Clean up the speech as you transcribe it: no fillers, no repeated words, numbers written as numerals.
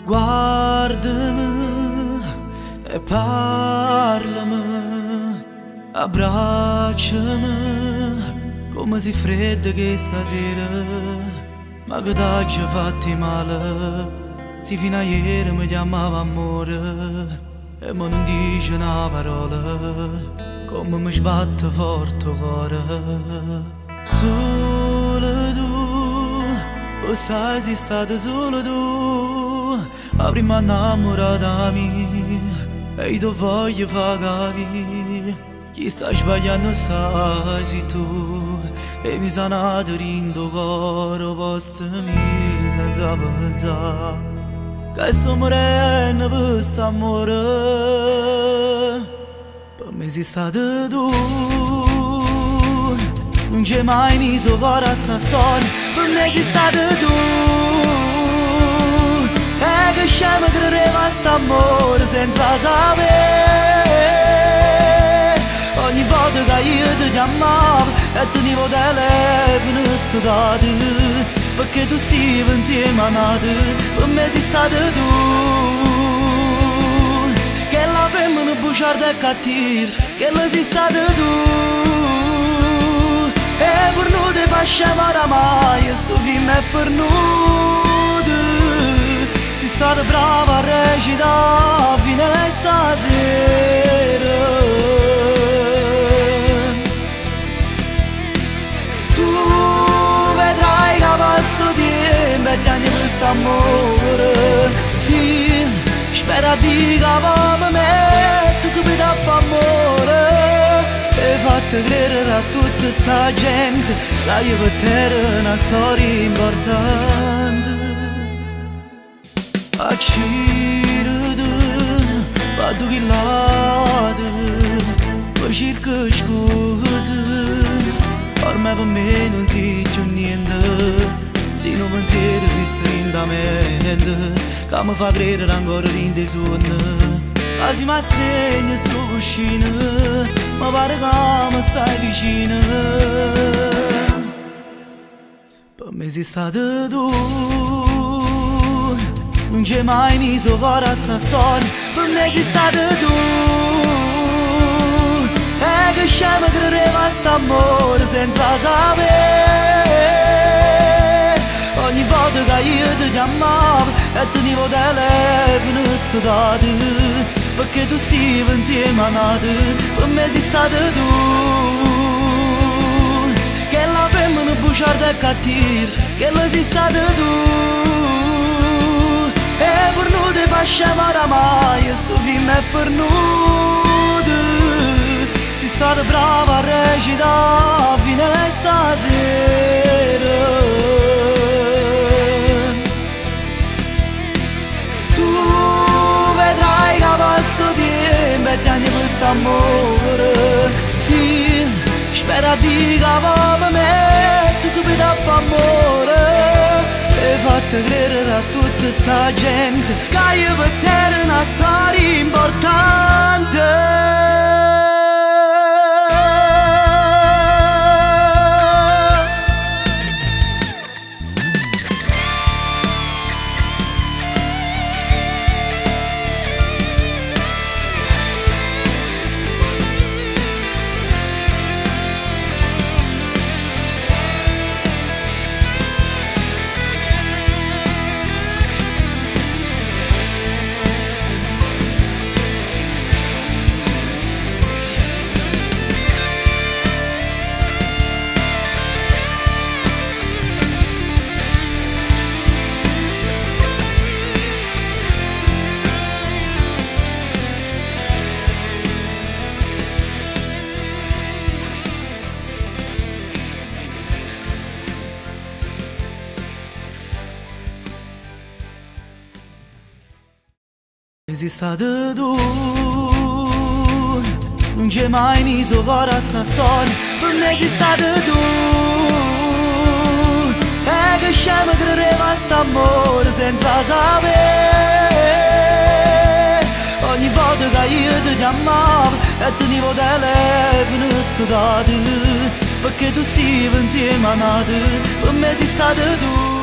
Guarda-me e parla-me, abbraccia-me come si fredda che stasera, ma che t'hai fatti male. Si fino a ieri mi chiamava amore e ma non dice una parola, come mi sbatte forte il cuore. Solo tu, lo sai sei stata solo tu, la prima innamorata mia, e io ti voglio far capire. Chi sta sbagliando sai tu, e mi sono nato rindo cuore posto mio senza pensare che sto morendo per quest'amore. Per me sei stata tu, non c'è mai messo fuori a sta storia. Per me sei stata tu, e che scema credeva a st'amore senza sapere. Ogni volta che io ti chiamavo e tenevo telefono studiato, perché tu stivi insieme a nate. Per me sei stata tu, che la femmina bugiarda e cattiva, che la sei stata tu, e fornuto fa scemare mai, sto film è fornuto. Sei stata brava a recitare fino a stasera. Passo tempo e già ne quest'amore, io spero di che mi metto subito a fare amore, e fatto credere a tutta sta gente che io per te era una storia importante. Accirete, vado chi late, poi cerco scuse, ormai per me non si c'è niente. Se non pensiero visto in da mente, che mi fa credere ancora in dei sogni. Quasi mi stringi sto cuscino, ma pare che mi stai vicino. Per me sei stata tu, non c'è mai messo fuori a sta storia. Per me sei stata tu, e che scema credeva a st'amore senza sapere. Ogni volta che io ti chiamavo e tenevo telefono studiato, perché tu stivi insieme a nate. Per me sei stata tu, che la femmina bugiarda e cattiva, che la sei stata tu, e fornuto fa scemare mai, sto film è fornuto. Sei stata brava a recitare fino a stasera. Passo tempo e già ne quest'amore, io spero di che mi metto subito a fare amore, e fatto credere a tutta sta gente che io per te era una storia importante. Sei stata tu, non c'è mai messo fuori a sta storia. Per me sei stata tu, e che scema credeva a st'amore senza sapere. Ogni volta che io ti chiamavo e tenevo telefono studiato, perché tu stivi insieme a nate. Per me sei stata tu.